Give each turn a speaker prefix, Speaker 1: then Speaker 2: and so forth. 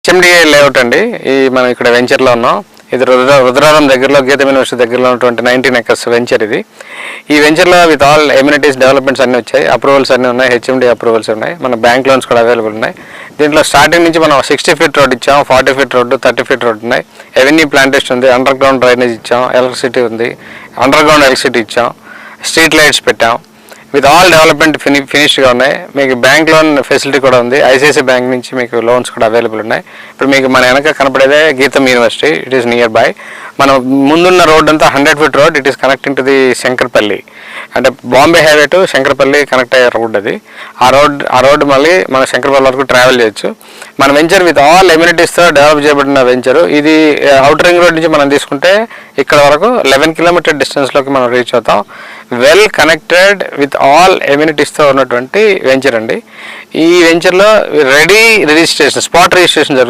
Speaker 1: HMDA layout అండి. ఈ మనం ఇక్కడ వెంచర్లో ఉన్నాం. ఇది రుద్రవరం దగ్గరలో గీతం యూనివర్సిటీ దగ్గరలో ఉన్నటువంటి 19 acres వెంచర్ ఇది. ఈ వెంచర్లో విత్ ఆల్ ఎమ్యూనిటీస్ డెవలప్మెంట్స్ అన్నీ వచ్చాయి. అప్రూవల్స్ అన్నీ ఉన్నాయి. హెచ్ఎండి అప్రూవల్స్ ఉన్నాయి. మన బ్యాంక్ లోన్స్ కూడా అవైలబుల్ ఉన్నాయి. దీంట్లో స్టార్టింగ్ నుంచి మనం 60 feet రోడ్ ఇచ్చాం, 40 feet రోడ్డు, 30 feet రోడ్ ఉన్నాయి. ఎవెన్యూ ప్లాంటేషన్ ఉంది, అండర్ గ్రౌండ్ డ్రైనేజ్ ఇచ్చాం, ఎలక్ట్రిసిటీ ఉంది, అండర్ గ్రౌండ్ ఎలక్ట్రిసిటీ ఇచ్చాం, స్ట్రీట్ లైట్స్ పెట్టాం. విత్ ఆల్ డెవలప్మెంట్ ఫినిష్డ్గా ఉన్నాయి. మీకు బ్యాంక్ లోన్ ఫెసిలిటీ కూడా ఉంది. ఐసిఐసిఐ బ్యాంక్ నుంచి మీకు లోన్స్ కూడా అవైలబుల్ ఉన్నాయి. ఇప్పుడు మీకు మన వెనక కనపడేదే GITAM university. It is nearby. మనం ముందున్న రోడ్ అంతా 100 feet road. It is connecting to the Shankarpalli, అంటే Bombay highway to Shankarpalli connect అయ్యే రోడ్ అది. ఆ రోడ్ మళ్ళీ మన శంకర్పల్లి వరకు ట్రావెల్ చేయొచ్చు. మన వెంచర్ విత్ ఆల్ ఎమ్యూనిటీస్తో డెవలప్ చేయబడిన వెంచరు ఇది. అవుటర్ రింగ్ రోడ్ నుంచి మనం తీసుకుంటే ఇక్కడ వరకు 11 kilometer డిస్టెన్స్లోకి మనం రీచ్ అవుతాం. వెల్ కనెక్టెడ్ విత్ ఆల్ ఎమ్యూనిటీస్తో ఉన్నటువంటి వెంచర్ అండి. ఈ వెంచర్లో రెడీ రిజిస్ట్రేషన్, స్పాట్ రిజిస్ట్రేషన్ జరుగుతుంది.